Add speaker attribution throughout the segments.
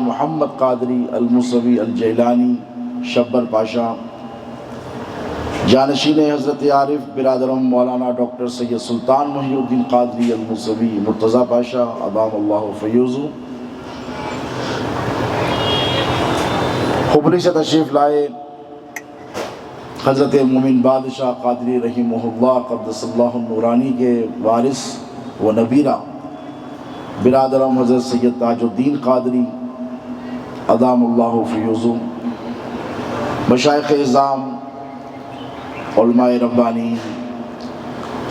Speaker 1: محمد قادری الموسوی الجیلانی شبر پاشا، جانشین حضرت عارف برادرم مولانا ڈاکٹر سید سلطان محی الدین قادری الموسوی مرتضیٰ پاشا ادام اللہ فیوزو، حبلی سے تشریف لائے حضرت مومن بادشاہ قادری رحمہ اللہ قدس اللہ النورانی کے وارث و نبیرہ برادرم حضرت سید تاج الدین قادری ادام اللہ فیوزو، مشائخ اعظام، علماء ربانی،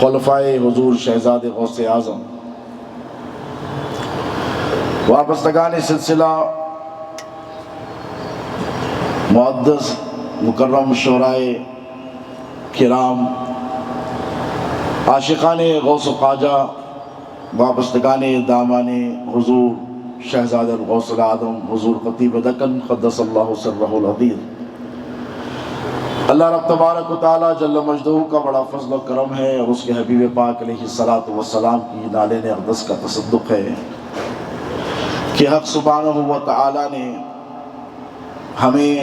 Speaker 1: خلفائے حضور شہزاد غوث اعظم، وابستگان سلسلہ، معزز مکرم شعرائے کرام، عاشقان غوث و خواجہ، وابستگان دامان حضور شہزاد الغوث العظم حضور خطیب دکن قدس اللہ سرہ العظیم، اللہ رب تبارک و تعالیٰ جل مجدہ کا بڑا فضل و کرم ہے اور اس کے حبیب پاک علیہ الصلاۃ والسلام کی نالین اقدس کا تصدق ہے کہ حق سبحانہ و تعالیٰ نے ہمیں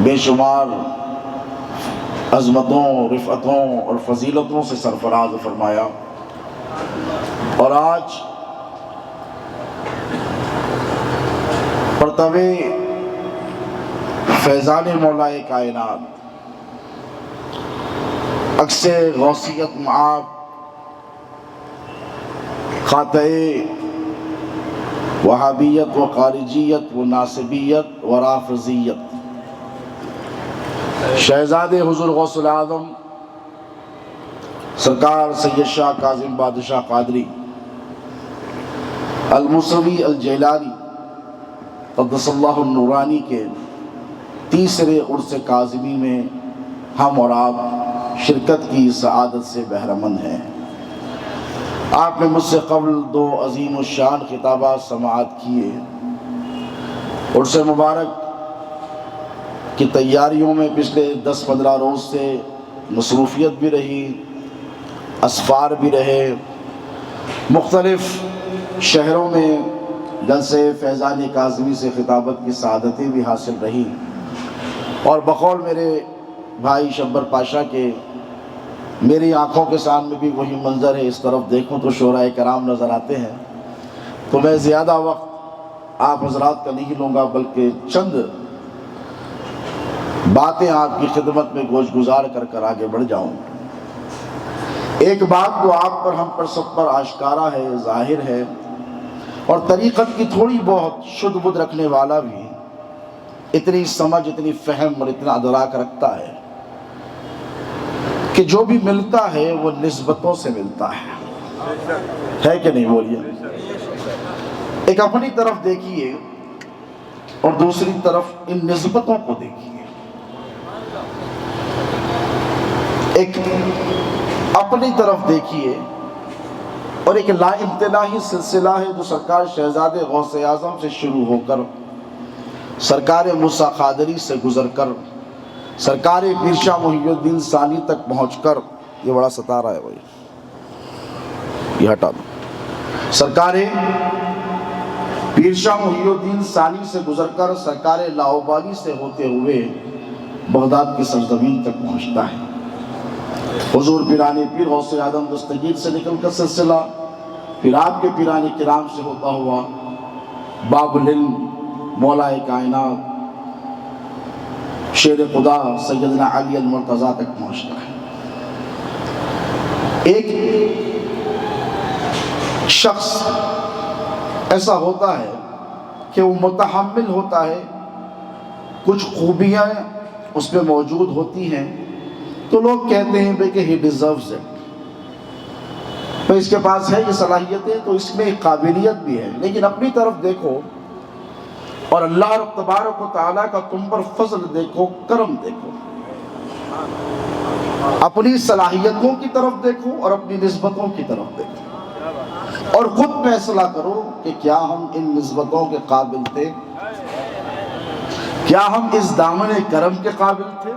Speaker 1: بے شمار عظمتوں، رفعتوں اور فضیلتوں سے سرفراز فرمایا، اور آج پرتو فیضان مولائے کائنات، عکس غوثیت معاب، خاطئ وہابیت و خارجیت و ناصبیت و رافضیت، شہزاد حضور غوث العظم سرکار سید شاہ کاظم بادشاہ قادری الموسوی الجیلانی قدس اللہ النورانی کے تیسرے عرس کاظمی میں ہم اور آپ شرکت کی سعادت سے بہرمند ہیں۔ آپ نے مجھ سے قبل 2 عظیم الشان خطابات سماعت کیے، عرس مبارک کی تیاریوں میں پچھلے 10-15 روز سے مصروفیت بھی رہی، اسفار بھی رہے، مختلف شہروں میں جلسے فیضان کاظمی سے خطابت کی سعادتیں بھی حاصل رہی، اور بقول میرے بھائی شبر پاشا کے میری آنکھوں کے سامنے بھی وہی منظر ہے، اس طرف دیکھوں تو شعراء کرام نظر آتے ہیں، تو میں زیادہ وقت آپ حضرات کا نہیں لوں گا، بلکہ چند باتیں آپ کی خدمت میں گوش گزار کر آگے بڑھ جاؤں۔ ایک بات تو آپ پر ہم پر سب پر آشکارا ہے، ظاہر ہے، اور طریقت کی تھوڑی بہت شد بد رکھنے والا بھی اتنی سمجھ، اتنی فہم اور اتنا ادراک رکھتا ہے کہ جو بھی ملتا ہے وہ نسبتوں سے ملتا ہے کہ نہیں؟ بولیے۔ ایک اپنی طرف دیکھیے اور دوسری طرف ان نسبتوں کو دیکھیے۔ ایک اپنی طرف دیکھیے اور ایک لا انتہائی سلسلہ ہے جو سرکار شہزاد غوث اعظم سے شروع ہو کر سرکار موسیٰ قادری سے گزر کر سرکار پیر شاہ محی الدین ثانی تک پہنچ کر، یہ بڑا ستارہ ہے بھائی، یہ ہٹا دو، سرکار پیر شاہ محی الدین ثانی سے گزر کر سرکار لاہوبالی سے ہوتے ہوئے بغداد کی سرزمین تک پہنچتا ہے۔ حضور پیران پیر غوث اعظم دستگیر سے نکل کر سلسلہ پھر آپ کے پیران کرام سے ہوتا ہوا باب العلم مولائے کائنات شیر خدا سیدنا علی المرتضیٰ تک پہنچتا ہے۔ ایک شخص ایسا ہوتا ہے کہ وہ متحمل ہوتا ہے، کچھ خوبیاں اس میں موجود ہوتی ہیں تو لوگ کہتے ہیں کہ he deserves it، تو اس کے پاس ہے یہ صلاحیتیں، تو اس میں قابلیت بھی ہے، لیکن اپنی طرف دیکھو اور اللہ رب تبارک و تعالیٰ کا تم پر فضل دیکھو، کرم دیکھو، اپنی صلاحیتوں کی طرف دیکھو اور اپنی نسبتوں کی طرف دیکھو، اور خود فیصلہ کرو کہ کیا ہم ان نسبتوں کے قابل تھے، کیا ہم اس دامن کرم کے قابل تھے؟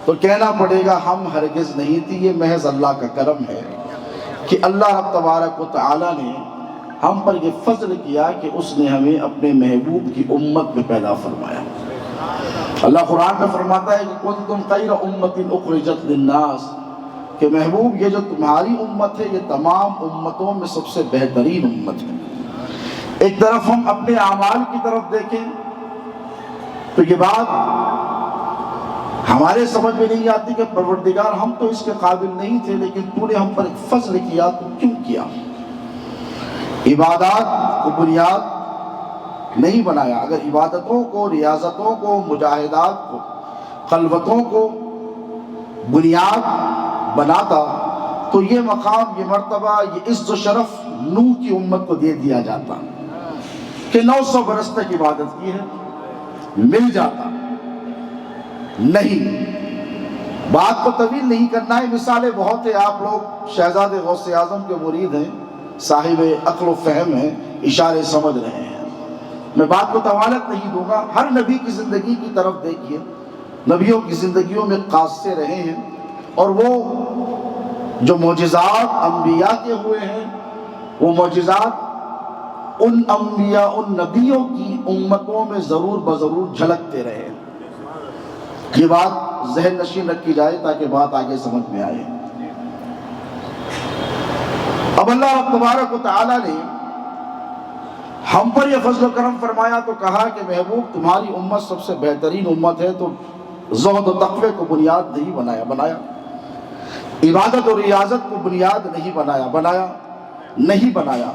Speaker 1: تو کہنا پڑے گا ہم ہرگز نہیں تھی، یہ محض اللہ کا کرم ہے کہ اللہ رب تبارک و تعالیٰ نے ہم پر یہ فضل کیا کہ اس نے ہمیں اپنے محبوب کی امت میں پیدا فرمایا۔ اللہ قرآن میں فرماتا ہے کہ کنتم خیر امت اخرجت للناس، کہ محبوب یہ جو تمہاری امت ہے یہ تمام امتوں میں سب سے بہترین امت ہے۔ ایک طرف ہم اپنے اعمال کی طرف دیکھیں تو یہ بات ہمارے سمجھ میں نہیں آتی کہ پروردگار ہم تو اس کے قابل نہیں تھے، لیکن تو نے ہم پر ایک فضل کیا، تو کیوں کیا؟ عبادات کو بنیاد نہیں بنایا۔ اگر عبادتوں کو، ریاضتوں کو، مجاہدات کو، خلوتوں کو بنیاد بناتا تو یہ مقام، یہ مرتبہ، یہ عزت و شرف نوح کی امت کو دے دیا جاتا کہ 900 برس تک عبادت کی ہے، مل جاتا۔ نہیں، بات کو طویل نہیں کرنا ہے، مثالیں بہت ہیں۔ آپ لوگ شہزاد غوث اعظم کے مرید ہیں، صاحب عقل و فہم ہیں، اشارے سمجھ رہے ہیں، میں بات کو طوالت نہیں دوں گا۔ ہر نبی کی زندگی کی طرف دیکھیے، نبیوں کی زندگیوں میں قاصے رہے ہیں، اور وہ جو معجزات انبیاء کے ہوئے ہیں وہ معجزات ان انبیاء، ان نبیوں کی امتوں میں ضرور بضرور جھلکتے رہے۔ یہ بات ذہن نشین رکھی جائے تاکہ بات آگے سمجھ میں آئے۔ اب اللہ تبارک و تعالی نے ہم پر یہ فضل و کرم فرمایا تو کہا کہ محبوب تمہاری امت سب سے بہترین امت ہے، تو زہد و تقوی کو بنیاد نہیں بنایا، عبادت اور ریاضت کو بنیاد نہیں بنایا،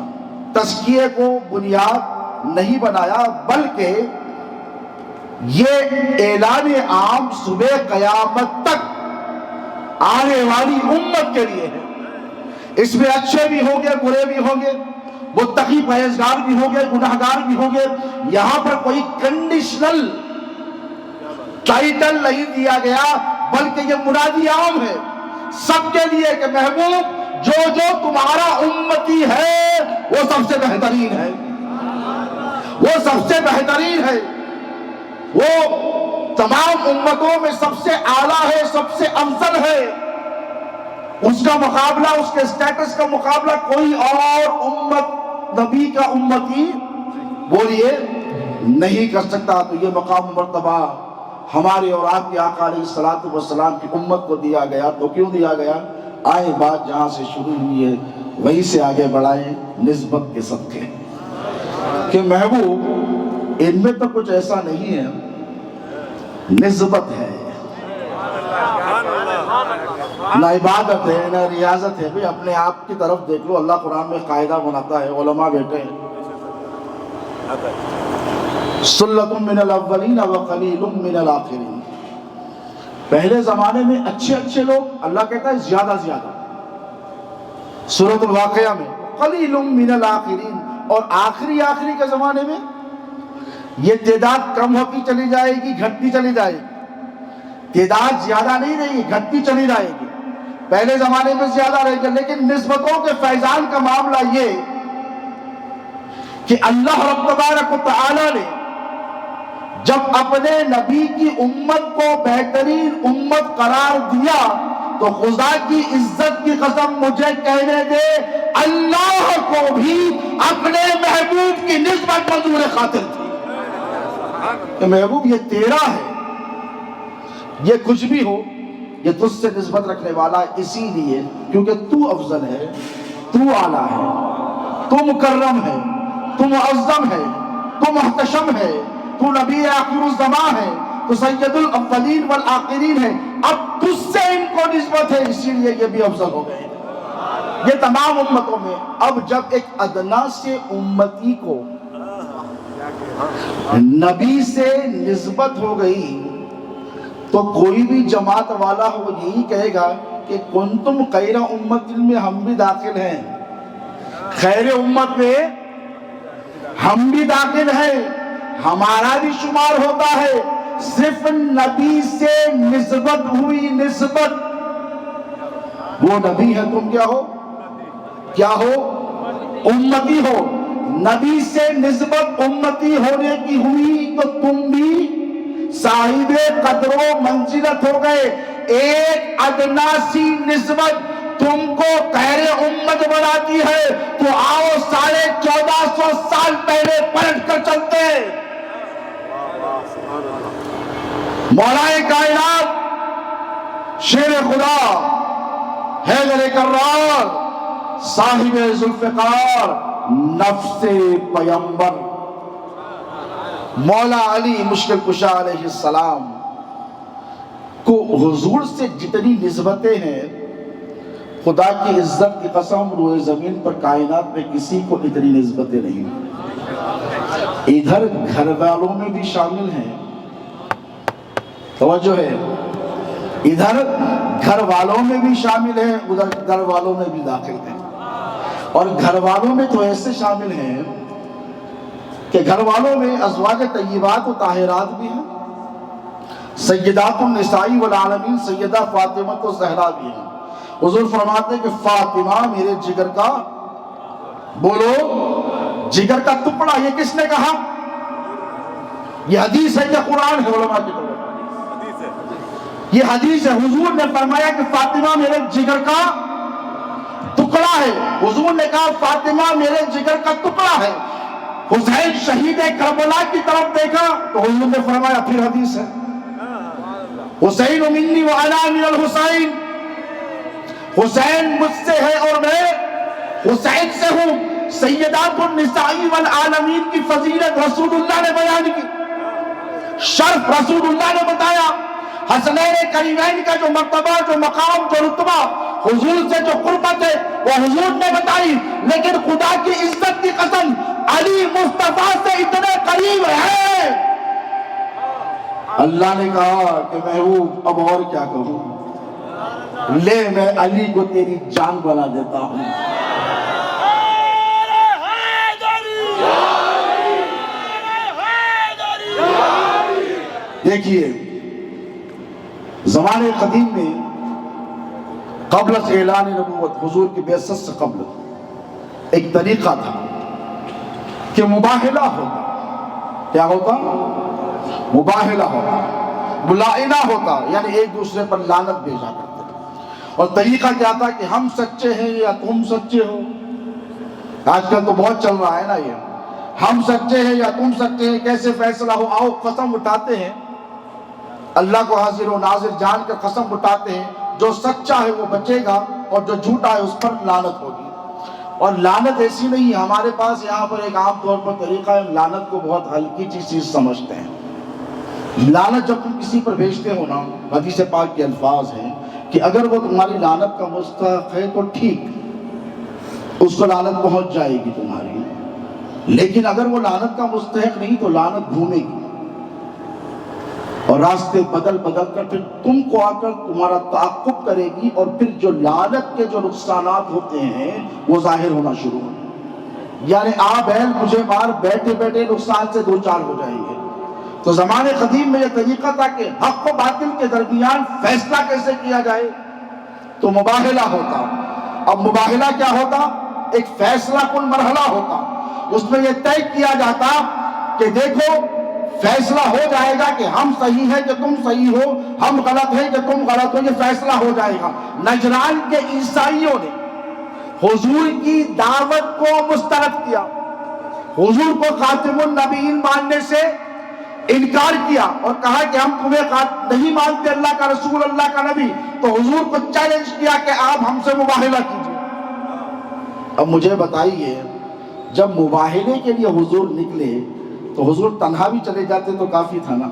Speaker 1: تزکیے کو بنیاد نہیں بنایا، بلکہ یہ اعلان عام صبح قیامت تک آنے والی امت کے لیے ہے۔ اس میں اچھے بھی ہوں گے، برے بھی ہوں گے، متقی پرہیزگار بھی ہوں گے، گناہگار بھی ہوں گے۔ یہاں پر کوئی کنڈیشنل ٹائٹل نہیں دیا گیا، بلکہ یہ منادی عام ہے سب کے لیے کہ محبوب جو تمہارا امتی ہے وہ سب سے بہترین ہے، وہ سب سے بہترین ہے، وہ تمام امتوں میں سب سے اعلیٰ ہے، سب سے افضل ہے۔ اس کا مقابلہ، اس کے سٹیٹس کا مقابلہ کوئی اور امت، نبی کا امتی بولیے نہیں کر سکتا۔ تو یہ مقام مرتبہ ہمارے اور آپ کے آقا علیہ الصلوۃ والسلام کی امت کو دیا گیا۔ تو کیوں دیا گیا؟ آئے بات جہاں سے شروع ہوئی ہے وہیں سے آگے بڑھائیں، نسبت کے صدقے، کہ محبوب ان میں تو کچھ ایسا نہیں ہے، نسبت ہے، نہ عبادت ہے، نہ ریاضت ہے۔ بھئی اپنے آپ کی طرف دیکھ لو، اللہ قرآن میں قاعدہ بناتا ہے، علماء بیٹھے ہیں، سلۃ من الاولین وقلیل من الآخرین۔ پہلے زمانے میں اچھے لوگ، اللہ کہتا ہے زیادہ سورۃ الواقعہ میں قلیل من الآخرین، اور آخری کے زمانے میں یہ تعداد کم ہوتی چلی جائے گی، گھٹتی چلی جائے گی، تعداد زیادہ نہیں رہی، گھٹتی چلی جائے گی۔ پہلے زمانے میں زیادہ رہے گا، لیکن نسبتوں کے فیضان کا معاملہ یہ کہ اللہ رب تبارک و تعالی نے جب اپنے نبی کی امت کو بہترین امت قرار دیا تو خدا کی عزت کی قسم مجھے کہنے دے، اللہ کو بھی اپنے محبوب کی نسبت منظور خاطر تھی کہ محبوب یہ تیرا ہے، یہ کچھ بھی ہو یہ تجھ سے نسبت رکھنے والا ہے، اسی لیے کیونکہ تو افضل ہے، تو اعلیٰ ہے، تو مکرم ہے، تو معظم ہے، تو محتشم ہے، تو نبی آخر الزمان ہے، تو سید الاولین والآخرین ہے، اب تجھ سے ان کو نسبت ہے، اسی لیے یہ بھی افضل ہو گئے۔ یہ تمام امتوں میں اب جب ایک ادنا سے امتی کو نبی سے نسبت ہو گئی تو کوئی بھی جماعت والا وہ یہی کہے گا کہ کنتم خیر امت میں ہم بھی داخل ہیں، خیر امت میں ہم بھی داخل ہیں، ہمارا بھی شمار ہوتا ہے۔ صرف نبی سے نسبت ہوئی، نسبت، وہ نبی ہے، تم کیا ہو؟ امتی ہو۔ نبی سے نسبت امتی ہونے کی ہوئی تو تم بھی صاحب قدر و منزلت ہو گئے۔ ایک ادنا سی نسبت تم کو خیر امت بناتی ہے تو آؤ 1450 سال پہلے پلٹ کر چلتے ہیں۔ مولا کائنات شیر خدا حیدر کرار صاحب ذوالفقار نفس پیمبر مولا علی مشکل کشا علیہ السلام کو حضور سے جتنی نسبتیں ہیں، خدا کی عزت کی قسم روئے زمین پر کائنات میں کسی کو اتنی نسبتیں نہیں۔ ادھر گھر والوں میں بھی شامل ہیں، توجہ ہے، ادھر گھر والوں میں بھی شامل ہیں، ادھر گھر والوں میں بھی داخل ہیں، اور گھر والوں میں تو ایسے شامل ہیں کہ گھر والوں میں ازواج طیبات و طاہرات بھی ہیں، سیدات النساء والعالمین سیدہ فاطمہ و زہرا بھی ہیں۔ حضور فرماتے ہیں کہ فاطمہ میرے جگر کا، بولو جگر کا ٹکڑا، یہ کس نے کہا؟ یہ حدیث ہے یا قرآن ہے؟ علماء کی طرف یہ حدیث ہے۔ حضور نے فرمایا کہ فاطمہ میرے جگر کا ٹکڑا ہے، حضور نے کہا فاطمہ میرے جگر کا ٹکڑا ہے۔ حسین شہید کربلا کی طرف دیکھا تو حضور نے فرمایا، پھر حدیث ہے، حسین منی وانا من الحسین، حسین مجھ سے ہے اور میں حسین سے ہوں۔ سیدات النساء والعالمین کی فضیلت رسول اللہ نے بیان کی، شرف رسول اللہ نے بتایا، حسنین کریمین کا جو مرتبہ، جو مقام، جو رتبہ، حضور سے جو قربت ہے وہ حضور نے بتائی، لیکن خدا کی عزت کی قسم علی مصطفیٰ سے اتنے قریب ہے۔ اللہ نے کہا کہ محبوب اب اور کیا کہوں، لے میں علی کو تیری جان بنا دیتا ہوں۔ دیکھیے زمانے قدیم میں قبل از اعلان نبوت، حضور کی بعثت سے قبل ایک طریقہ تھا کہ مباہلہ ہوتا۔ کیا ہوتا؟ مباہلہ ہوتا، ملائنہ ہوتا، یعنی ایک دوسرے پر لعنت بھیجا کرتے تھے۔ اور طریقہ کیا تھا کہ ہم سچے ہیں یا تم سچے ہو۔ آج کل تو بہت چل رہا ہے نا یہ، ہم سچے ہیں یا تم سچے ہیں، کیسے فیصلہ ہو؟ آؤ قسم اٹھاتے ہیں، اللہ کو حاضر و ناظر جان کر قسم اٹھاتے ہیں، جو سچا ہے وہ بچے گا اور جو جھوٹا ہے اس پر لعنت ہوگی۔ اور لعنت ایسی نہیں ہے، ہمارے پاس یہاں پر ایک عام طور پر طریقہ ہے، لعنت کو بہت ہلکی چیز سمجھتے ہیں۔ لعنت جب تم کسی پر بھیجتے ہو نا، حدیث پاک کے الفاظ ہیں کہ اگر وہ تمہاری لعنت کا مستحق ہے تو ٹھیک، اس کو لعنت پہنچ جائے گی تمہاری، لیکن اگر وہ لعنت کا مستحق نہیں تو لعنت گھومے گی اور راستے بدل بدل کر پھر تم کو آ کر تمہارا تعاقب کرے گی، اور پھر جو لعنت کے جو نقصانات ہوتے ہیں وہ ظاہر ہونا شروع ہو، یعنی بیل مجھے مار، بیٹھے بیٹھے نقصان سے دو چار ہو جائیں گے۔ تو زمانے قدیم میں یہ طریقہ تھا کہ حق و باطل کے درمیان فیصلہ کیسے کیا جائے، تو مباہلہ ہوتا۔ اب مباہلہ کیا ہوتا؟ ایک فیصلہ کن مرحلہ ہوتا، اس میں یہ طے کیا جاتا کہ دیکھو فیصلہ ہو جائے گا کہ ہم صحیح ہیں کہ تم صحیح ہو، ہم غلط ہیں کہ تم غلط ہو، یہ فیصلہ ہو جائے گا۔ نجران کے عیسائیوں نے حضور کی دعوت کو مسترد کیا، حضور کو خاتم النبیین ماننے سے انکار کیا اور کہا کہ ہم تمہیں نہیں مانتے اللہ کا رسول، اللہ کا نبی۔ تو حضور کو چیلنج کیا کہ آپ ہم سے مباہلہ کیجئے۔ اب مجھے بتائیے، جب مباہلے کے لیے حضور نکلے تو حضور تنہا بھی چلے جاتے تو کافی تھا نا،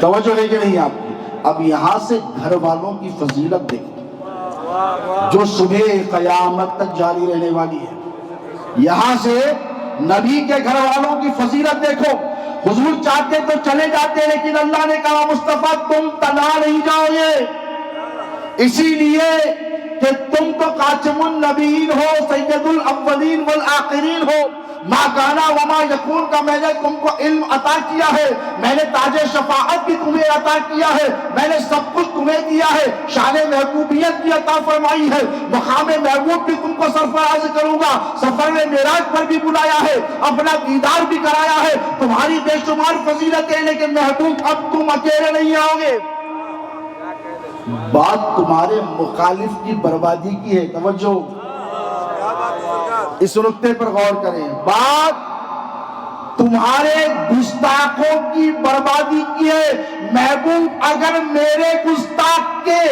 Speaker 1: توجہ ہے کہ نہیں آپ کی؟ اب یہاں سے گھر والوں کی فضیلت دیکھیں جو صبح قیامت تک جاری رہنے والی ہے۔ یہاں سے نبی کے گھر والوں کی فضیلت دیکھو۔ حضور چاہتے تو چلے جاتے، لیکن اللہ نے کہا مصطفیٰ تم تنہا نہیں جاؤ گے، اسی لیے کہ تم تو خاتم النبیین ہو، سید الاولین والآخرین ہو، ما کانا وما یکون کا میں نے تم کو علم عطا کیا ہے، میں نے تاج شفاعت بھی تمہیں عطا کیا ہے، میں نے سب کچھ تمہیں دیا ہے، شان محبوبیت بھی عطا فرمائی ہے، مقام محبوب بھی تم کو سرفراز کروں گا، سفر معراج پر بھی بلایا ہے، اپنا دیدار بھی کرایا ہے، تمہاری بے شمار فضیلتیں، لیکن محبوب اب تم اکیلے نہیں آؤ گے۔ بات تمہارے مخالف کی بربادی کی ہے. توجہ، اس نقطے پر غور کریں. بات تمہارے گستاخوں کی بربادی کی ہے. محبوب اگر میرے گستاخ کے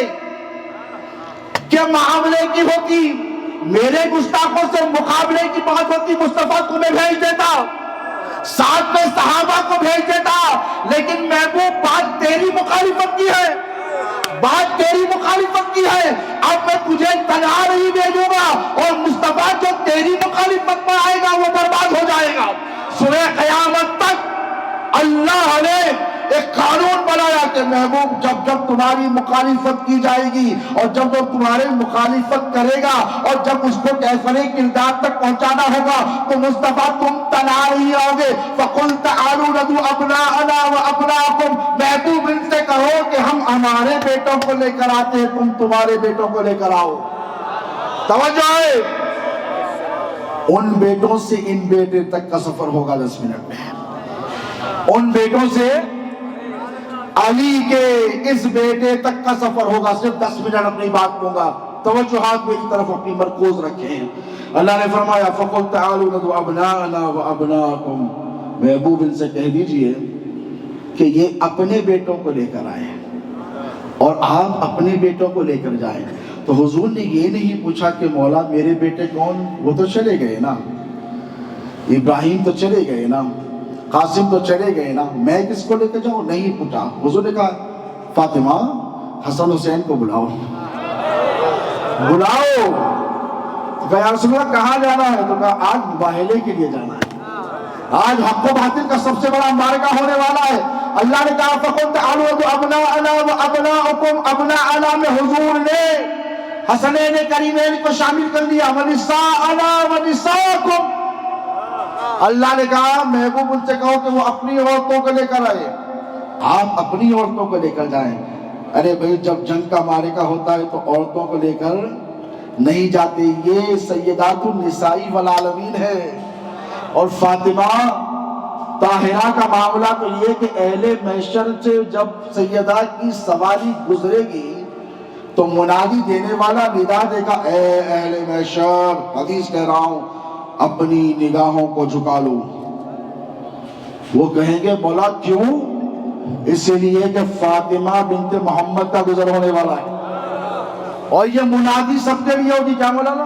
Speaker 1: معاملے کی ہوتی، میرے گستاخوں سے مقابلے کی بات ہوتی، مصطفیٰ تمہیں بھیج دیتا، ساتھ میں صحابہ کو بھیج دیتا. لیکن محبوب بات تیری مخالفت کی ہے، بات تیری مخالفت کی ہے. اب میں تجھے تنہا نہیں بھیجوں گا، اور مصطفیٰ جو تیری مخالفت میں آئے گا وہ برباد ہو جائے گا. سورہ قیامت تک اللہ نے ایک قانون بنایا کہ محبوب جب جب تمہاری مخالفت کی جائے گی، اور جب وہ تمہارے مخالفت کرے گا، اور جب اس کو کیفر کردار تک پہنچانا ہوگا، تو مصطفیٰ تم تنہا نہیں رہو گے. فَقُلْ تَعَالُوا نَدْعُ أَبْنَاءَنَا وَأَبْنَاءَكُمْ. محبوب ان سے کہو کہ ہم ہمارے بیٹوں کو لے کر آتے ہیں، تم تمہارے بیٹوں کو لے کر آؤ. توجہ ہے، ان بیٹوں سے ان بیٹے تک کا سفر ہوگا 10 منٹ میں. ان بیٹوں سے علی کے اس بیٹے تک کا سفر ہوگا صرف 10 منٹ. اپنی بات کہوں گا، توجہات میری طرف اپنی مرکوز رکھیں. اللہ نے فرمایا فَقُلْ تَعَالُوا نَدْعُ أَبْنَاءَنَا وَأَبْنَاءَكُمْ. محبوب ان سے کہہ دیجئے کہ یہ اپنے بیٹوں کو لے کر آئیں اور آپ اپنے بیٹوں کو لے کر جائیں. تو حضور نے یہ نہیں پوچھا کہ مولا میرے بیٹے کون، وہ تو چلے گئے نا، ابراہیم تو چلے گئے نا، قاسم تو چلے گئے نا، میں کس کو لے کے جاؤں. نہیں پوچھا. حضور نے کہا فاطمہ حسن حسین کو بلاؤ، بلاؤ. تو کہا یا رسول اللہ کہاں جانا ہے؟ تو کہا آج مباہلے کے لیے جانا ہے، آج حق و باطل کا سب سے بڑا معرکہ ہونے والا ہے. اللہ نے کہا فَقُلْ تَعَالُوا نَدْعُ أَبْنَاءَنَا وَأَبْنَاءَكُمْ. ابناءنا میں حضور نے حسنین کریمین کو شامل کر دیا. وَنِسَاءَنَا وَنِسَاءَكُمْ. اللہ نے کہا محبوب ان سے کہو کہ وہ اپنی عورتوں کو لے کر آئے، آپ اپنی عورتوں کو لے کر جائیں. ارے بھئی جب جنگ کا معرکہ ہوتا ہے تو عورتوں کو لے کر نہیں جاتے. یہ سیدات النساء والعالمین ہے. اور فاطمہ طاہرہ کا معاملہ تو یہ کہ اہل محشر سے جب سیدہ کی سواری گزرے گی تو منادی دینے والا ندا دے گا اے اہل محشر، حدیث کہہ رہا ہوں، اپنی نگاہوں کو جھکا لو. وہ کہیں گے مولا کیوں؟ اس لیے کہ فاطمہ بنت محمد کا گزر ہونے والا ہے. اور یہ منادی سب کے لیے ہوگی. کیا مولانا؟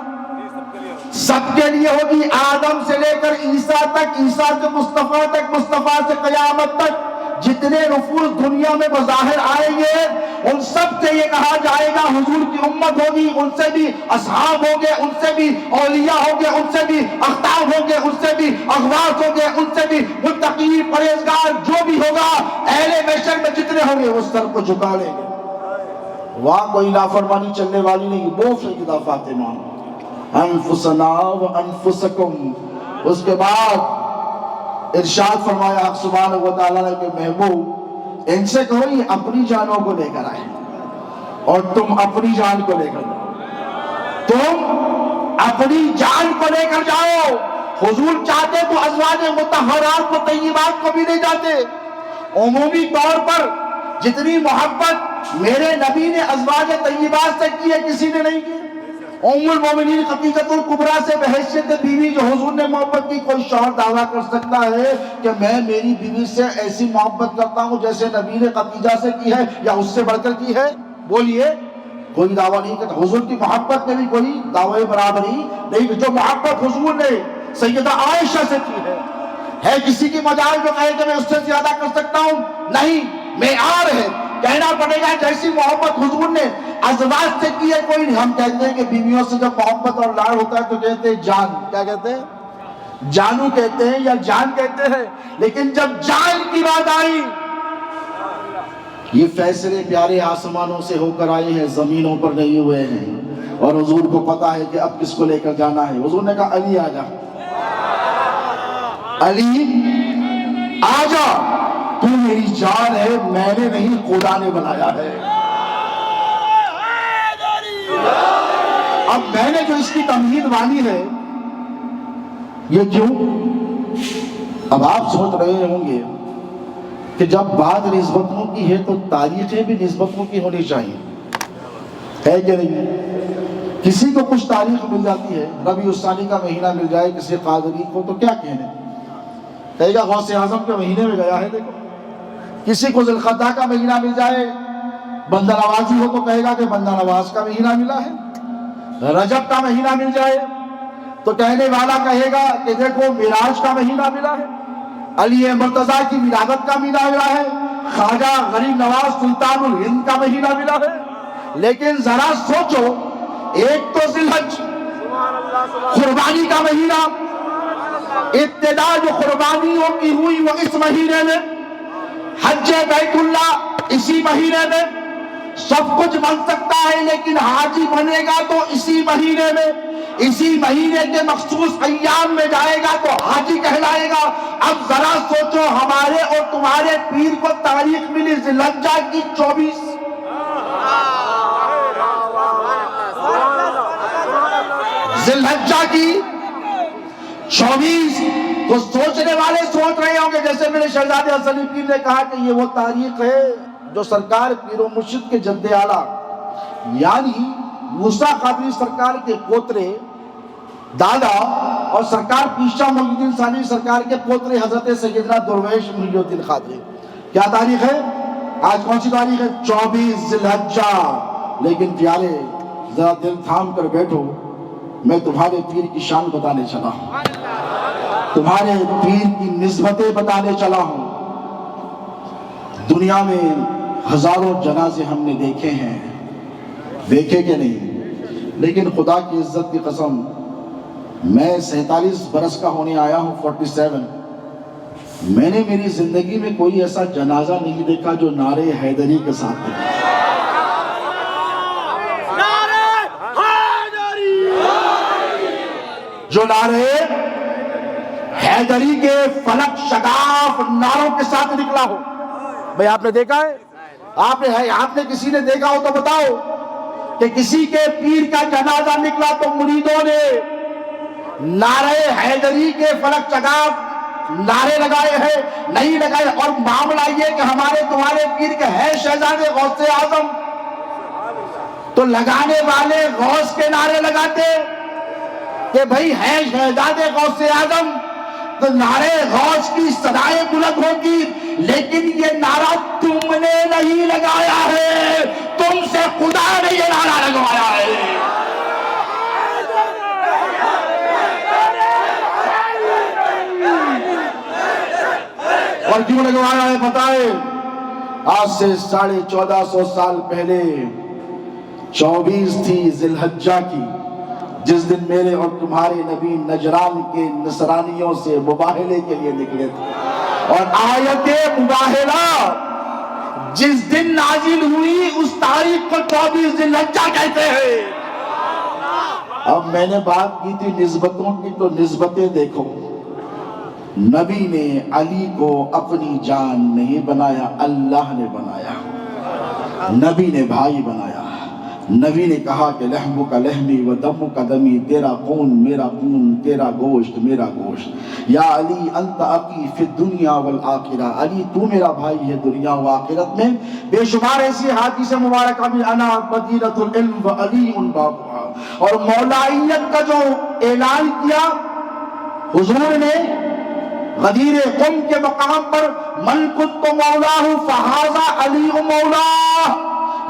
Speaker 1: سب کے لیے ہوگی. آدم سے لے کر عیسیٰ تک، عیسیٰ سے مصطفیٰ تک، مصطفیٰ سے قیامت تک جتنے نفوس دنیا میں بظاہر آئیں گے ان سب سے یہ کہا جائے گا حضور کی امت ہوگی. ان سے بھی اصحاب ہوں گے، ان سے بھی اولیاء ہوں گے، ان سے بھی اختاب ہوں گے، ان سے بھی اغواث ہوں گے، ان سے بھی متقی پرہیزگار جو بھی ہوگا اہل محشر میں جتنے ہوں گے وہ سر کو جھکا لیں گے. وہاں کوئی نافرمانی چلنے والی نہیں. وہ سیدہ فاطمہ انفسنا و انفسکم. اس کے بعد ارشاد فرمایا حق سبحانہ و تعالیٰ نے کہ محبوب ان سے کہو یہ اپنی جانوں کو لے کر آئے اور تم اپنی جان کو لے کر جاؤ. تم اپنی جان کو لے کر جاؤ. حضور چاہتے تو ازواج مطہرات و طیبات کو بھی لے جاتے. عمومی طور پر جتنی محبت میرے نبی نے ازواج طیبات سے کی ہے کسی نے نہیں کی. ام المومنین خدیجہ الکبریٰ سے بحیثیت بیوی جو حضور نے محبت کی. کوئی شوہر دعویٰ کر سکتا ہے کہ میں میری بیوی سے ایسی محبت کرتا ہوں جیسے نبی نے خدیجہ سے کی ہے یا اس سے بڑھ کر کی ہے؟ بولیے. کوئی دعویٰ نہیں کرتا. حضور کی محبت میں بھی کوئی دعوی برابری نہیں. جو محبت حضور نے سیدہ عائشہ سے کی ہے کسی کی مجال جو کہے کہ میں اس سے زیادہ کر سکتا ہوں؟ نہیں. معیار ہے. کہنا پڑے گا جیسی محبت حضور نے ازواج سے کی ہے کوئی نہیں. ہم کہتے ہیں کہ بیویوں سے جب محبت اور لاڑ ہوتا ہے تو کہتے ہیں جان. کیا کہتے ہیں؟ جانو کہتے ہیں یا جان کہتے ہیں. لیکن جب جان کی بات آئی، یہ فیصلے پیارے آسمانوں سے ہو کر آئے ہیں، زمینوں پر نہیں ہوئے ہیں. اور حضور کو پتا ہے کہ اب کس کو لے کر جانا ہے. حضور نے کہا علی آ جا، علی آ جا، تو میری جان ہے، میں نے نہیں خدا نے بنایا ہے. اب میں نے جو اس کی تمہید مانی ہے یہ کیوں؟ اب آپ سوچ رہے ہوں گے کہ جب بات نسبتوں کی ہے تو تاریخیں بھی نسبتوں کی ہونی چاہیے. ہے کہ نہیں؟ کسی کو کچھ تاریخ مل جاتی ہے، ربیع الثانی کا مہینہ مل جائے کسی قادری کو تو کیا کہنے، کہے گا غوث اعظم کے مہینے میں گیا ہے دیکھو۔ کسی کو ذی القعدہ کا مہینہ مل جائے، بندہ نوازی ہو تو کہے گا کہ بندہ نواز کا مہینہ ملا ہے۔ رجب کا مہینہ مل جائے تو کہنے والا کہے گا کہ دیکھو معراج کا مہینہ ملا ہے، علی مرتضیٰ کی ولادت کا مہینہ ملا ہے، خواجہ غریب نواز سلطان الہند کا مہینہ ملا ہے۔ لیکن ذرا سوچو، ایک تو ذی الحج قربانی کا مہینہ، ابتدا جو قربانیوں کی ہوئی وہ اس مہینے میں، حج بیت اللہ اسی مہینے میں، سب کچھ بن سکتا ہے لیکن حاجی بنے گا تو اسی مہینے میں، اسی مہینے کے مخصوص ایام میں جائے گا تو حاجی کہلائے گا۔ اب ذرا سوچو، ہمارے اور تمہارے پیر کو تاریخ ملی ذی الحجہ کی 24، ذی الحجہ کی 24، تو سوچنے والے سوچ رہے ہوں گے جیسے میرے شہزادے حسن پیر نے کہا کہ یہ وہ تاریخ ہے جو سرکار پیر و مرشد کے جد اعلیٰ یعنی موسیٰ قادری سرکار کے پوترے دادا اور سرکار پیشہ محی الدین ثانوی سرکار کے پوترے حضرت سیدنا درویش محی الدین قادری، کیا تاریخ ہے؟ آج کون سی تاریخ ہے؟ 24 ذی الحجہ۔ لیکن پیارے ذرا دل تھام کر بیٹھو، میں تمہارے پیر کی شان بتانے چلا ہوں، تمہارے پیر کی نسبتیں بتانے چلا ہوں۔ دنیا میں ہزاروں جنازے ہم نے دیکھے ہیں، دیکھے کہ نہیں؟ لیکن خدا کی عزت کی قسم، میں 47 برس کا ہونے آیا ہوں، 47، میں نے میری زندگی میں کوئی ایسا جنازہ نہیں دیکھا جو نعرے حیدری کے ساتھ دیکھا۔ جو نعرے حیدری کے فلک شگاف نعروں کے ساتھ نکلا ہو، بھئی آپ نے دیکھا ہے؟ آپ نے کسی نے دیکھا ہو تو بتاؤ کہ کسی کے پیر کا جنازہ نکلا تو مریدوں نے نعرے حیدری کے فلک شگاف نعرے لگائے ہیں؟ نہیں لگائے۔ اور معاملہ یہ کہ ہمارے تمہارے پیر کے ہے شہزادے غوث اعظم، تو لگانے والے غوث کے نعرے لگاتے کہ بھئی ہے شہزادے غوث اعظم تو نعرے غوث کی صدائیں بلند ہوگی، لیکن یہ نعرہ تم نے نہیں لگایا ہے، تم سے خدا نے یہ نعرہ لگوایا ہے۔ اور کیوں لگوایا ہے بتائے؟ آج سے 1450 سال پہلے 24 تھی ذی الحجہ کی، جس دن میرے اور تمہارے نبی نجران کے نصرانیوں سے مباہلے کے لیے نکلے تھے، اور آیت مباہلہ جس دن نازل ہوئی اس تاریخ کو 24 ذی الحجہ کہتے ہیں۔ اب میں نے بات کی تھی نسبتوں کی، تو نسبتیں دیکھو، نبی نے علی کو اپنی جان نہیں بنایا، اللہ نے بنایا، نبی نے بھائی بنایا۔ نبی نے کہا کہ لحم کا لحمی و دم کا دمی، تیرا خون میرا خون، تیرا گوشت میرا گوشت، یا علی انت اخی فی الدنیا والآخرہ، علی تو میرا بھائی ہے دنیا و آخرت میں۔ بے شمار ایسی حدیث مبارکہ میں انا مدینہ العلم و علی بابھا، اور مولائیت کا جو اعلان کیا حضور نے غدیر قم کے مقام پر، من کنت مولاہ فہذا علی مولاہ،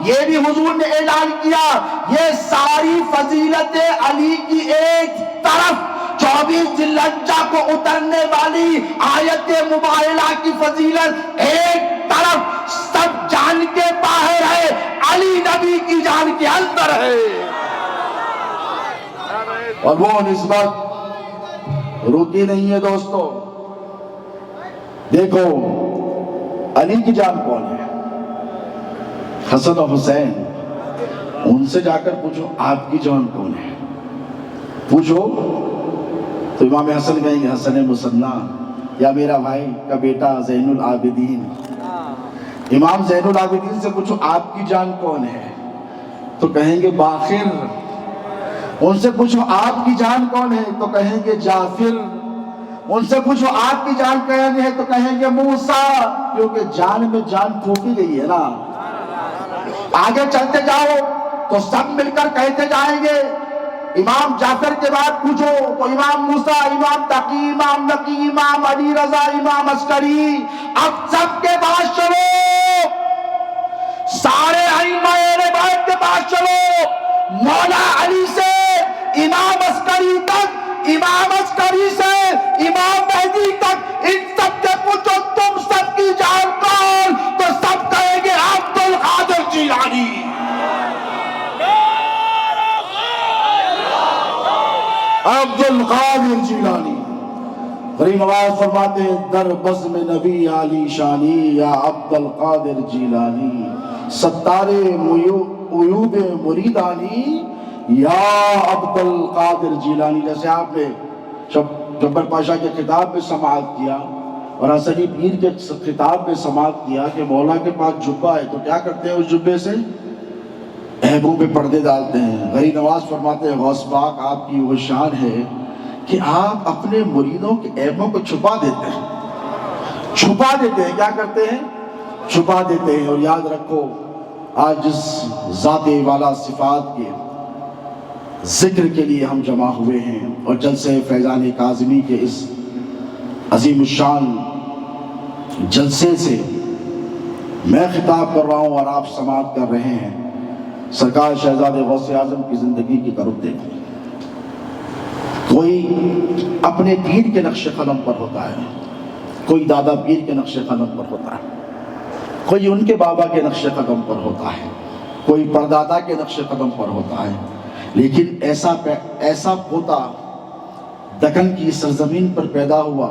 Speaker 1: یہ بھی حضور نے اعلان کیا۔ یہ ساری فضیلت علی کی ایک طرف، 24 ذی الحجہ کو اترنے والی آیت مباہلہ کی فضیلت ایک طرف، سب جان کے باہر ہے، علی نبی کی جان کے اندر ہے۔ اور وہ نسبت رکی نہیں ہے دوستو۔ دیکھو علی کی جان کون ہے؟ حسن و حسین، ان سے جا کر پوچھو آپ کی جان کون ہے، پوچھو تو امام حسن کہیں گے حسن مسنہ، یا میرا بھائی کا بیٹا زین العابدین۔ امام زین العابدین سے پوچھو آپ کی جان کون ہے تو کہیں گے باخر۔ ان سے پوچھو آپ کی جان کون ہے تو کہیں گے جعفر۔ ان سے پوچھو آپ کی جان کون ہے تو کہیں گے موسیٰ، کیونکہ جان میں جان پھونکی گئی ہے نا۔ آگے چلتے جاؤ تو سب مل کر کہتے جائیں گے امام جعفر کے بعد پوچھو تو امام موسیٰ، امام تقی، امام نقی، امام علی رضا، امام عسکری. اب سب کے پاس چلو، سارے ائمہ اہل بیت کے پاس چلو، مولا علی سے امام عسکری تک، امام عسکری سے امام مہدی تک، ان سب کے پوچھو تم سب کی جان کون؟ تو سب کہیں گے عبد القادر جیلانی. عبد القادر جیلانی. غریب نواز فرماتے ہیں در بزم نبی علی شانی یا عبد القادر جیلانی، ستار عیوب مریدانی یا عبد القادر جیلانی. جیسے آپ نے جبر پاشا کے خطاب میں سماعت کیا اور حسنی پیر کے خطاب میں سماعت کیا کہ مولا کے پاس جبہ ہے تو کیا کرتے ہیں اس جبے سے؟ عیبوں پہ پردے ڈالتے ہیں. غریب نواز فرماتے ہیں غوث پاک آپ کی وہ شان ہے کہ آپ اپنے مریدوں کے عیبوں کو چھپا دیتے ہیں. چھپا دیتے ہیں. کیا کرتے ہیں؟ چھپا دیتے ہیں. اور یاد رکھو آج جس ذات والا صفات کے ذکر کے لیے ہم جمع ہوئے ہیں اور جلسے فیضان کاظمی کے اس عظیم الشان جلسے سے میں خطاب کر رہا ہوں اور آپ سماعت کر رہے ہیں، سرکار شہزادے غوث اعظم کی زندگی کی طرف دیکھو. کوئی اپنے پیر کے نقش قدم پر ہوتا ہے، کوئی دادا پیر کے نقش قدم پر ہوتا ہے، کوئی ان کے بابا کے نقش قدم پر ہوتا ہے، کوئی پردادا کے نقش قدم پر ہوتا ہے. لیکن ایسا پوتا دکن کی سرزمین پر پیدا ہوا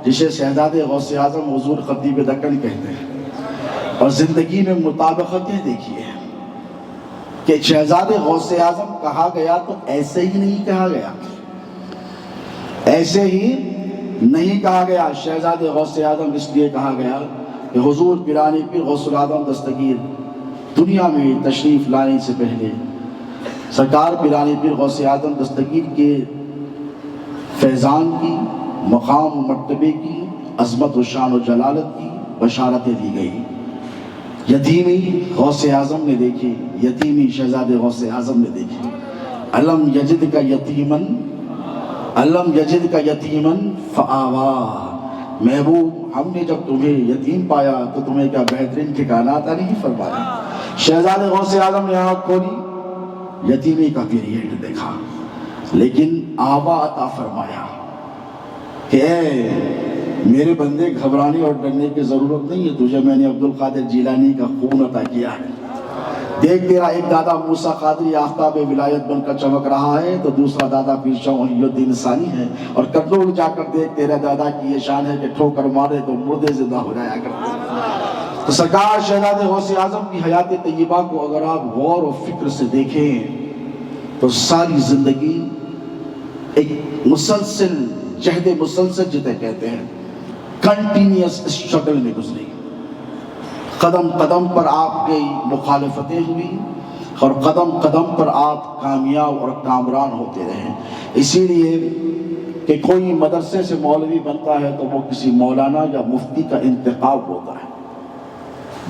Speaker 1: جسے شہزادے غوث اعظم حضور خطیب دکن کہتے ہیں. اور زندگی میں مطابقتیں دیکھیے کہ شہزادے غوث اعظم کہا گیا تو ایسے ہی نہیں کہا گیا، ایسے ہی نہیں کہا گیا. شہزادے غوث اعظم اس لیے کہا گیا کہ حضور پیرانی پیر غوث الاعظم دستگیر دنیا میں تشریف لانے سے پہلے سرکار پیرانی پیر غوث اعظم دستگیر کے فیضان کی، مقام و مرتبے کی، عظمت و شان و جلالت کی بشارتیں دی گئی. یتیمی غوث اعظم نے دیکھی، یتیمی شہزادے غوث اعظم نے دیکھی. علم یجد کا یتیمن، علم یجد کا یتیمن فآوا. محبوب ہم نے جب تمہیں یتیم پایا تو تمہیں کیا بہترین ٹھکانہ عطا نہیں فرمایا؟ شہزادے غوث اعظم نے آنکھ کھولی، یتیمی کا پیریڈ دیکھا، لیکن آوا عطا فرمایا کہ اے میرے بندے گھبرانے اور ڈرنے کی ضرورت نہیں ہے، تجھے میں نے عبد القادر جیلانی کا خون عطا کیا ہے. دیکھ تیرا ایک دادا موسیٰ قادری آفتاب ولایت بن کر چمک رہا ہے تو دوسرا دادا پیر شاہ محی الدین ثانی ہے. اور کرنول جا کر دیکھ تیرے دادا کی یہ شان ہے کہ ٹھوکر مارے تو مردے زندہ ہو جایا کرتے ہیں. تو سرکار شہزادے غوث اعظم کی حیات طیبہ کو اگر آپ غور و فکر سے دیکھیں تو ساری زندگی ایک مسلسل جہد مسلسل جتے کہتے ہیں کنٹینیوس اسٹرگل میں گزری. قدم قدم پر آپ کی مخالفتیں ہوئی اور قدم قدم پر آپ کامیاب اور کامران ہوتے رہے. اسی لیے کہ کوئی مدرسے سے مولوی بنتا ہے تو وہ کسی مولانا یا مفتی کا انتخاب ہوتا ہے.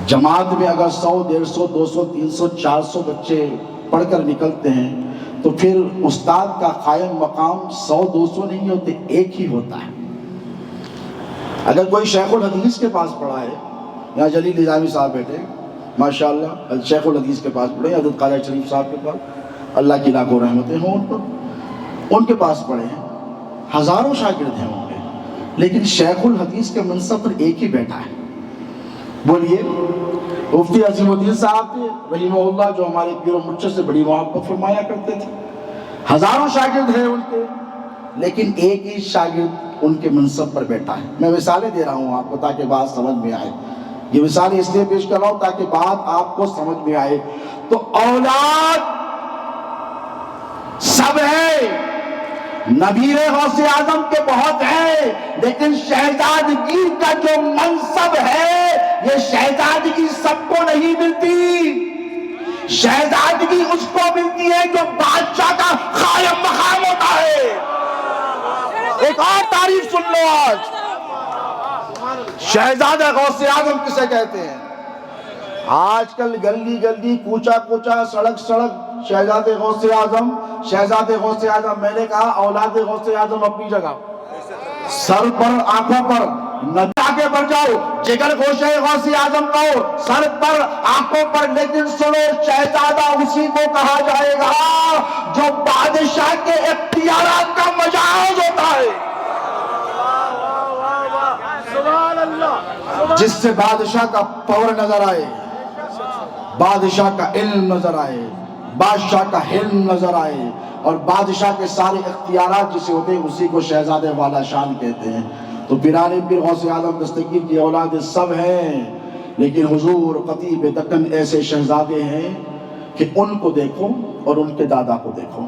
Speaker 1: جماعت میں اگر 100 150 200 300 400 بچے پڑھ کر نکلتے ہیں تو پھر استاد کا قائم مقام 100 200 نہیں ہوتے، ایک ہی ہوتا ہے. اگر کوئی شیخ الحدیث کے پاس پڑھا ہے، یہاں جلیل نظامی صاحب بیٹھے ماشاءاللہ شیخ الحدیث کے پاس پڑھے، حضرت قادر شریف صاحب کے پاس، اللہ کی لاکھوں رحمتیں ہوں ان پر، ان کے پاس پڑھے ہیں، ہزاروں شاگرد ہیں ان کے، لیکن شیخ الحدیث کے منصب پر ایک ہی بیٹھا ہے. بولیے مفتی عظیم الدین صاحب تھے رحمہ اللہ جو ہمارے پیر و مرشد سے بڑی محبت فرمایا کرتے تھے، ہزاروں شاگرد ہیں ان کے، لیکن ایک ہی شاگرد ان کے منصب پر بیٹھا ہے. میں مثالیں دے رہا ہوں آپ کو تاکہ بات سمجھ میں آئے. یہ مثالیں اس لیے پیش کر رہا ہوں تاکہ بات آپ کو سمجھ میں آئے. تو اولاد سب ہے، نبیر غوث اعظم کے بہت ہے، لیکن شہزادگی کا جو منصب ہے یہ شہزادگی سب کو نہیں ملتی. شہزادگی اس کو ملتی ہے جو بادشاہ کا قائم مقام ہوتا ہے. ایک اور تعریف سن لو آج، شہزادہ غوث اعظم کسے کہتے ہیں؟ آج کل گلی گلی کوچا کوچا سڑک سڑک شہزاد غوث اعظم شہزاد غوث اعظم. میں نے کہا اولاد غوث اعظم اپنی جگہ، سر پر آنکھوں پر نبی آگے بڑھ جاؤ، جگر گوشے غوث اعظم کہو، سر پر آنکھوں پر، لیکن سنو شہزادہ اسی کو کہا جائے گا جو بادشاہ کے اختیارات کا مجاز ہوتا ہے، جس سے بادشاہ کا پاور نظر آئے، بادشاہ کا علم نظر آئے، بادشاہ کا حلم نظر آئے، اور بادشاہ کے سارے اختیارات جسے ہوتے ہیں اسی کو شہزادے والا شان کہتے ہیں. تو پیران پیر غوث اعظم دستگیر کی اولاد سب ہیں، لیکن حضور قطیب دکن ایسے شہزادے ہیں کہ ان کو دیکھو اور ان کے دادا کو دیکھو.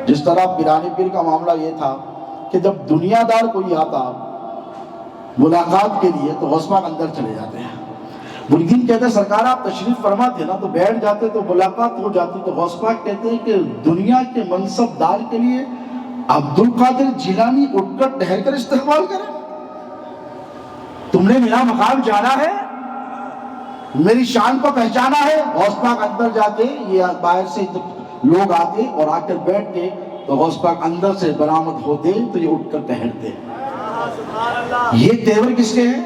Speaker 1: جس طرح پیران پیر کا معاملہ یہ تھا کہ جب دنیا دار کوئی آتا ملاقات کے لیے تو غوث پاک اندر چلے جاتے ہیں. مریدین کہتے ہیں سرکار آپ تشریف فرما تھے نا تو بیٹھ جاتے تو ملاقات ہو جاتی. تو غوث پاک کہتے ہیں کہ دنیا کے منصب دار کے لیے عبد القادر جیلانی اٹھ کر ٹہر کر استقبال کریں؟ تم نے میرا مقام جانا ہے، میری شان کو پہچانا ہے. غوث پاک اندر جاتے، یہ باہر سے لوگ آتے اور آ کر بیٹھتے تو غوث پاک اندر سے برآمد ہوتے تو یہ اٹھ کر ٹہرتے. یہ تیور کس کے ہیں؟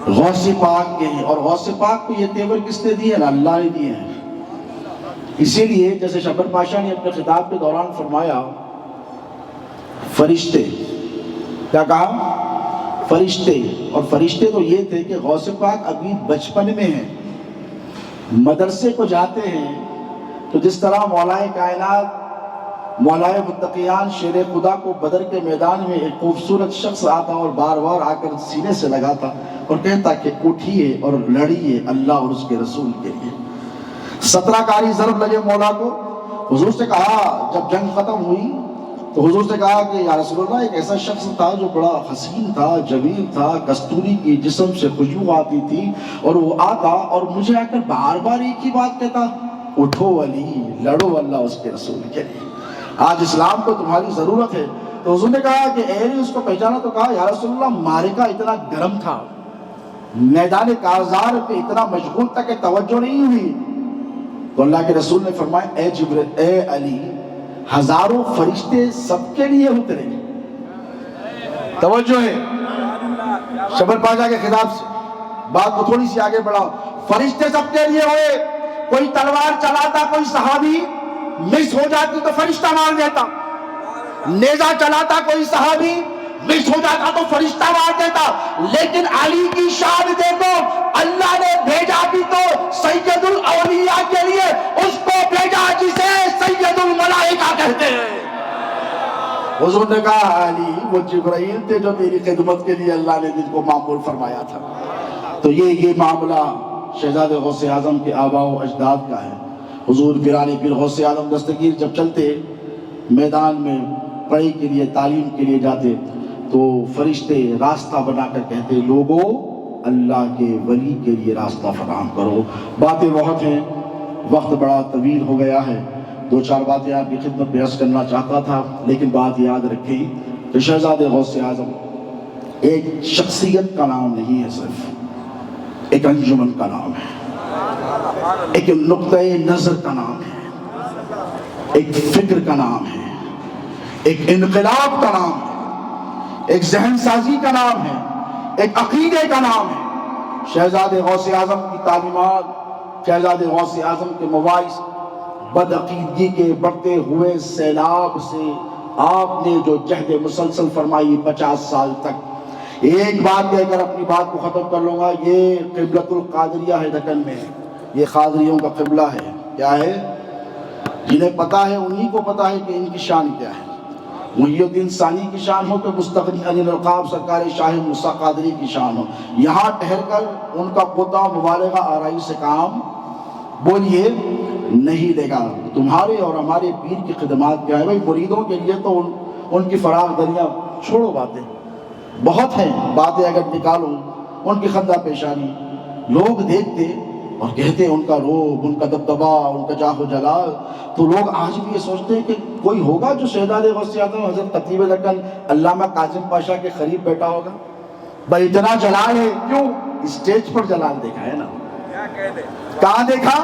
Speaker 1: غوث پاک کے ہیں. اور غوث پاک کو یہ تیور کس نے دیے؟ اللہ نے دیے ہیں. اسی لیے جیسے شبر پاشا نے اپنے خطاب کے دوران فرمایا فرشتے، کیا کہا؟ فرشتے. اور فرشتے تو یہ تھے کہ غوث پاک ابھی بچپن میں ہیں، مدرسے کو جاتے ہیں تو جس طرح مولا کائنات مولا متقیان شیر خدا کو بدر کے میدان میں ایک خوبصورت شخص آتا اور بار بار آ کر سینے سے لگاتا اور کہتا کہ اٹھیے اور لڑیے اللہ اور اس کے رسول کے لیے. 17 کاری ضرب لگے مولا کو. حضور سے کہا جب جنگ ختم ہوئی تو حضور سے کہا کہ یا رسول اللہ ایک ایسا شخص تھا جو بڑا حسین تھا، جمیل تھا، کستوری کی جسم سے خوشبو آتی تھی، اور وہ آتا اور مجھے آ کر بار بار ایک ہی بات کہتا اٹھو علی، لڑو اللہ اس کے رسول کے لیے، آج اسلام کو تمہاری ضرورت ہے. تو حضور نے کہا کہ اے نے اس کو پہچانا؟ تو کہا یا رسول اللہ معرکہ اتنا گرم تھا، میدان کارزار پہ اتنا مشغول تھا کہ توجہ نہیں ہوئی. تو اللہ کے رسول نے فرمایا اے علی، ہزاروں فرشتے سب کے لیے اترے. توجہ ہے شبر پاشا کے خطاب سے، بات کو تھوڑی سی آگے بڑھاؤ. فرشتے سب کے لیے ہوئے. کوئی تلوار چلاتا، کوئی صحابی مس ہو جاتی تو فرشتہ مار دیتا، نیزہ چلاتا کوئی صحابی مس ہو جاتا تو فرشتہ مار دیتا. لیکن علی کی شان دیکھو، اللہ نے بھیجا بھی تو سید الاولیاء کے لیے، اس کو بھیجا جسے سید الملائکہ کہتے ہیں. حضور نے کہا علی وہ جبرائیل تھے جو تیری خدمت کے لیے اللہ نے جن کو معمور فرمایا تھا. تو یہ معاملہ شہزاد غوث اعظم کے آباء و اجداد کا ہے. حضور پیران پیر غوث اعظم دستگیر جب چلتے میدان میں پڑھائی کے لیے، تعلیم کے لیے جاتے تو فرشتے راستہ بنا کر کہتے لوگوں اللہ کے ولی کے لیے راستہ فراہم کرو. باتیں بہت ہیں، وقت بڑا طویل ہو گیا ہے، 2-4 باتیں آپ کی خدمت میں عرض کرنا چاہتا تھا، لیکن بات یاد رکھیں کہ شہزاد غوث اعظم ایک شخصیت کا نام نہیں ہے، صرف ایک انجمن کا نام ہے، ایک نقطۂ نظر کا نام ہے، ایک فکر کا نام ہے، ایک انقلاب کا نام ہے، ایک ذہن سازی کا نام ہے، ایک عقیدے کا نام ہے. شہزاد غوث اعظم کی تعلیمات، شہزاد غوث اعظم کے مواعظ، بدعقیدگی کے بڑھتے ہوئے سیلاب سے آپ نے جو جہد مسلسل فرمائی 50 سال تک. ایک بات کہہ کر اپنی بات کو ختم کر لوں گا. یہ قبلۃ القادریہ ہے دکن میں، یہ قادریوں کا قبلہ ہے. کیا ہے؟ جنہیں پتا ہے انہی کو پتا ہے کہ ان کی شان کیا ہے. محی الدین ثانی کی شان ہو کہ مستغنی علی الالقاب سرکار شاہ موسیٰ قادری کی شان ہو. یہاں ٹھہر کر ان کا پوتا مبالغہ آرائی سے کام بولیے نہیں لے گا. تمہارے اور ہمارے پیر کی خدمات کیا ہے بھائی؟ مریدوں کے لیے تو ان کی فراغ دریاں چھوڑو، باتیں بہت ہیں، باتیں اگر نکالو ان کی خندہ پیشانی لوگ دیکھتے اور کہتے ان کا روب، ان کا دبدبا، ان کا جاہ و جلال. تو لوگ آج بھی یہ سوچتے ہیں کہ کوئی ہوگا جو شہزاد غوث اعظم حضرت خطیب دکن علامہ کاظم پاشا کے قریب بیٹھا ہوگا؟ بھائی اتنا جلال ہے، کیوں؟ اسٹیج پر جلال دیکھا ہے نا. کہاں دیکھا؟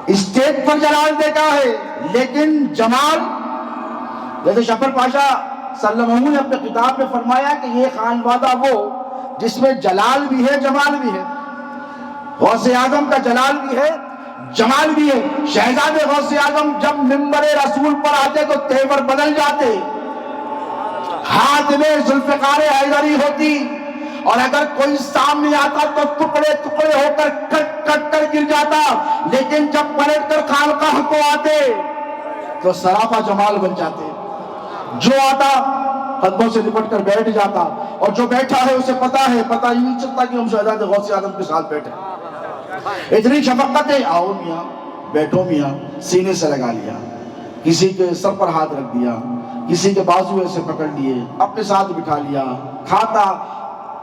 Speaker 1: اسٹیج پر جلال دیکھا ہے، لیکن جمال، جیسے شفر پاشا صلی اللہ علیہ وسلم نے اپنے کتاب میں فرمایا کہ یہ خانوادہ وہ جس میں جلال بھی ہے جمال بھی ہے۔ غوث اعظم کا جلال بھی ہے جمال بھی ہے۔ شہزادے غوث اعظم جب منبر رسول پر آتے تو تیور بدل جاتے، ہاتھ میں ذوالفقار حیدری ہوتی، اور اگر کوئی سامنے آتا تو ٹکڑے ٹکڑے ہو کر کٹ کٹ کر گر جاتا، لیکن جب پلٹ کر خانقاہ کو آتے تو سراپا جمال بن جاتے۔ جو آتا قدموں سے لپٹ کر بیٹھ جاتا، اور جو بیٹھا ہے اسے پتا ہی نہیں چلتا کہ ہم شہزادے غوث اعظم کے ساتھ بیٹھے۔ اتنی شفقتیں، آؤ میاں بیٹھو میاں، سینے سے لگا لیا، کسی کے سر پر ہاتھ رکھ دیا، کسی کے بازو ایسے پکڑ لیے، اپنے ساتھ بٹھا لیا، کھاتا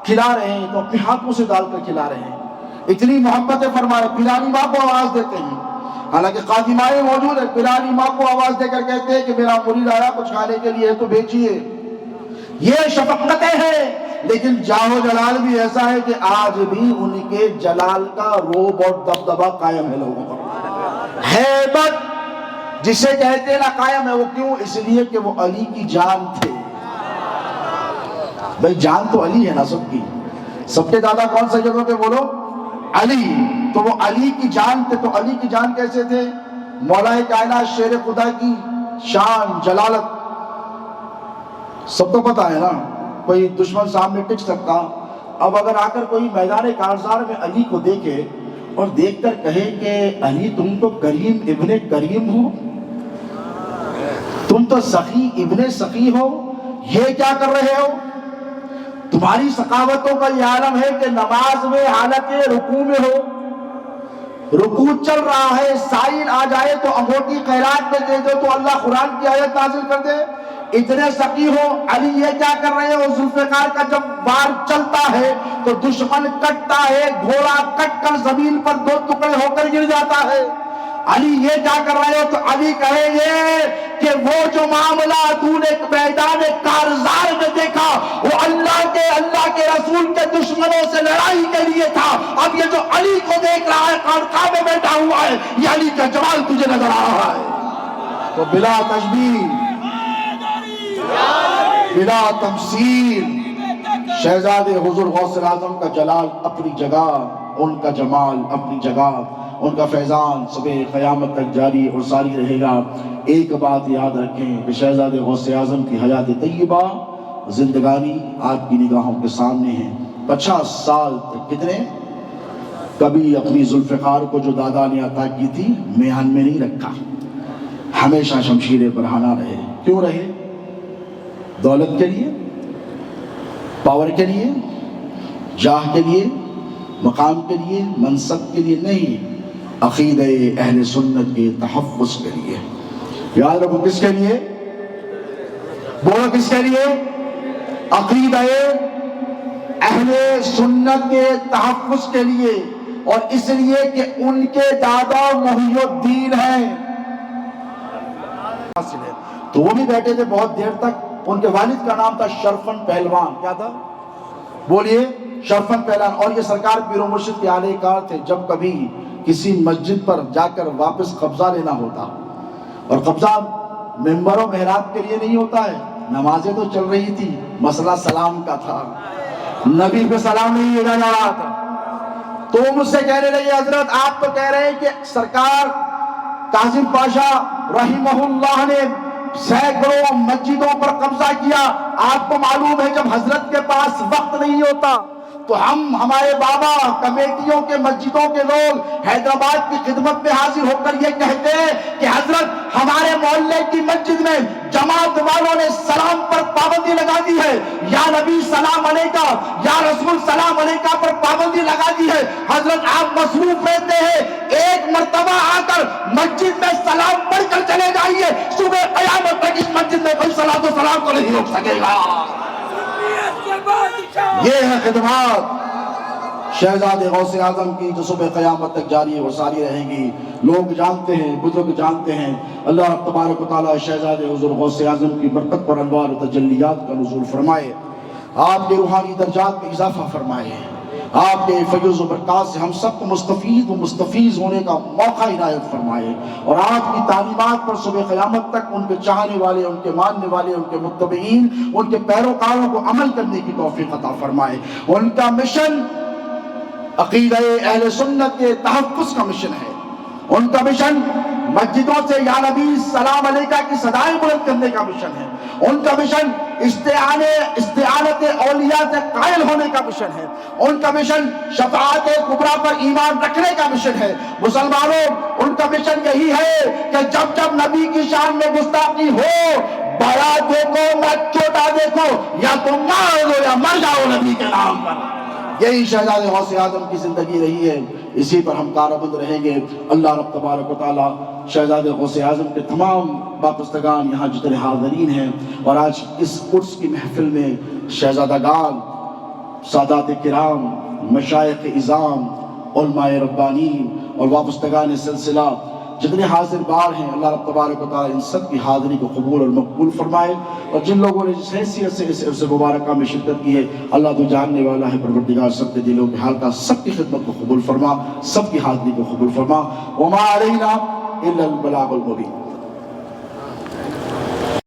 Speaker 1: کھلا رہے ہیں تو اپنے ہاتھوں سے ڈال کر کھلا رہے ہیں۔ اتنی محبتیں فرمائے، پلانی ماں کو آواز دیتے ہیں، حالانکہ خادمائیں موجود ہیں، پلانی ماں کو آواز دے کر کہتے ہیں کہ میرا مرید آیا کچھ کھانے کے لیے تو بھیجیے۔ یہ شفقتیں ہیں، لیکن جاہ و جلال بھی ایسا ہے کہ آج بھی ان کے جلال کا روب اور دبدبہ قائم ہے لوگوں پر۔ ہیبت جسے کہتے ہیں نا قائم ہے، وہ کیوں؟ اس لیے کہ وہ علی کی جان تھے۔ بھئی جان تو علی ہے نا سب کی، سب کے دادا کون سے جگہ پہ بولو؟ علی، تو وہ علی کی جان تھے۔ تو علی کی جان کیسے تھے؟ مولا کائنات شیر خدا کی شان جلالت سب کو پتا ہے نا، کوئی دشمن سامنے ٹک سکتا۔ اب اگر آ کر کوئی میدان کارزار میں علی کو دیکھے اور دیکھ کر کہے کہ علی تم تو کریم ابن کریم ہو، تم تو سخی ابن سخی ہو، یہ کیا کر رہے ہو؟ تمہاری سخاوتوں کا یہ عالم ہے کہ نماز میں حالت رکوع میں ہو، رکوع چل رہا ہے، سائل آ جائے تو انگوٹھی خیرات میں دے دو تو اللہ قرآن کی آیت نازل کر دے۔ اتنے سخی ہو، علی یہ کیا کر رہے ہو؟ ذوالفقار کا جب وار چلتا ہے تو دشمن کٹتا ہے، گھوڑا کٹ کر زمین پر دو ٹکڑے ہو کر گر جاتا ہے۔ علی یہ کیا کر رہے ہو؟ تو علی کہے یہ کہ وہ جو معاملہ تو نے میدان کارزار میں دیکھا وہ اللہ کے رسول کے دشمنوں سے لڑائی کے لیے تھا، اب یہ جو علی کو دیکھ رہا ہے خانقاہ میں بیٹھا ہوا ہے، یہ علی کا جمال تجھے نظر آ رہا ہے۔ تو بلا تشبیہ بلا تمثیل شہزادے حضور غوث اعظم کا جلال اپنی جگہ، ان کا جمال اپنی جگہ، ان کا فیضان صبح قیامت تک جاری اور ساری رہے گا۔ ایک بات یاد رکھیں کہ شہزادے غوث اعظم کی حیات طیبہ زندگانی آپ کی نگاہوں کے سامنے ہے۔ 50 سال تک کتنے؟ کبھی اپنی ذوالفقار کو جو دادا نے عطا کی تھی میہن میں نہیں رکھا، ہمیشہ شمشیر برہنہ رہے۔ کیوں رہے؟ دولت کے لیے، پاور کے لیے، جاہ کے لیے، مقام کے لیے، منصب کے لیے نہیں، عقیدہ اہل سنت کے تحفظ کے لیے۔ یاد رکھو کس کے لیے؟ بولو کس کے لیے؟ عقیدہ اہل سنت کے تحفظ کے لیے، اور اس لیے کہ ان کے دادا محی الدین ہیں۔ تو وہ بھی بیٹھے تھے بہت دیر تک۔ ان کے والد کا نام تھا شرفن پہلوان۔ کیا تھا؟ بولیے، شرفن پہلوان۔ اور یہ سرکار پیر و مرشد کے اعلی کار تھے۔ جب کبھی کسی مسجد پر جا کر واپس قبضہ لینا ہوتا، اور قبضہ ممبر و محراب کے لیے نہیں ہوتا ہے، نمازیں تو چل رہی تھی، مسئلہ سلام کا تھا، نبی پہ سلام نہیں بھیجا جا رہا تھا، تو وہ مجھ سے کہنے لگے حضرت آپ تو کہہ رہے ہیں کہ سرکار کاظم پاشا رحمہ اللہ نے سینکڑوں مسجدوں پر قبضہ کیا، آپ کو معلوم ہے جب حضرت کے پاس وقت نہیں ہوتا تو ہمارے بابا کمیٹیوں کے مسجدوں کے لوگ حیدرآباد کی خدمت میں حاضر ہو کر یہ کہتے ہیں کہ حضرت ہمارے محلے کی مسجد میں جماعت والوں نے سلام پر پابندی لگا دی ہے، یا نبی سلام علیکہ، یا رسول سلام علیکہ پر پابندی لگا دی ہے، حضرت آپ مصروف رہتے ہیں، ایک مرتبہ آ کر مسجد میں سلام پڑھ کر چلے جائیے، صبح قیامت تک اس مسجد میں کوئی صلاۃ و سلام کو نہیں روک سکے گا۔ یہ ہے خدمات شہزادے غوث اعظم کی جو صبح قیامت تک جاری اور ساری رہیں گی۔ لوگ جانتے ہیں، بزرگ جانتے ہیں، اللہ تبارک و تعالیٰ شہزادے حضور غوث اعظم کی برکت پر انوار و تجلیات کا نزول فرمائے، آپ کے روحانی درجات میں اضافہ فرمائے، آپ کے فیض و برکات سے ہم سب کو مستفید و مستفیض ہونے کا موقع عنایت فرمائے، اور آپ کی تعلیمات پر صبح قیامت تک ان کے چاہنے والے، ان کے ماننے والے، ان کے متبعین، ان کے پیروکاروں کو عمل کرنے کی توفیق عطا فرمائے۔ ان کا مشن عقیدہ اہل سنت کے تحفظ کا مشن ہے، ان کا مشن مسجدوں سے یا نبی السلام علیکہ کی صدائیں بلند کرنے کا مشن ہے، ان کا مشن استعانت اولیاء سے قائل ہونے کا مشن ہے، ان کا مشن شفاعت کبریٰ پر ایمان رکھنے کا مشن ہے۔ مسلمانوں، ان کا مشن یہی ہے کہ جب جب نبی کی شان میں گستاخی ہو، بڑا دیکھو مت چھوٹا دیکھو، یا تم مار دو یا مر جاؤ نبی کے نام پر۔ یہی شہزادہ غوث اعظم کی زندگی رہی ہے، اسی پر ہم کاربند رہیں گے۔ اللہ رب تبارک و تعالی شہزادہ غوث اعظم کے تمام واپستگان یہاں جتنے حاضرین ہیں، اور آج اس عرس کی محفل میں شہزادگان، سادات کرام، مشائخ اعظام، علماء ربانین اور واپستگان سلسلہ جتنے حاضر بار ہیں، اللہ رب تبارک و تعالی ان سب کی حاضری کو قبول اور مقبول فرمائے، اور جن لوگوں نے جس حیثیت سے اس عرس مبارکہ میں شرکت کی ہے، اللہ تو جاننے والا ہے، پروردگار سب کے دلوں کے حال کا، سب کی خدمت کو قبول فرما، سب کی حاضری کو قبول فرما۔ وما علینا الا البلاغ المبین۔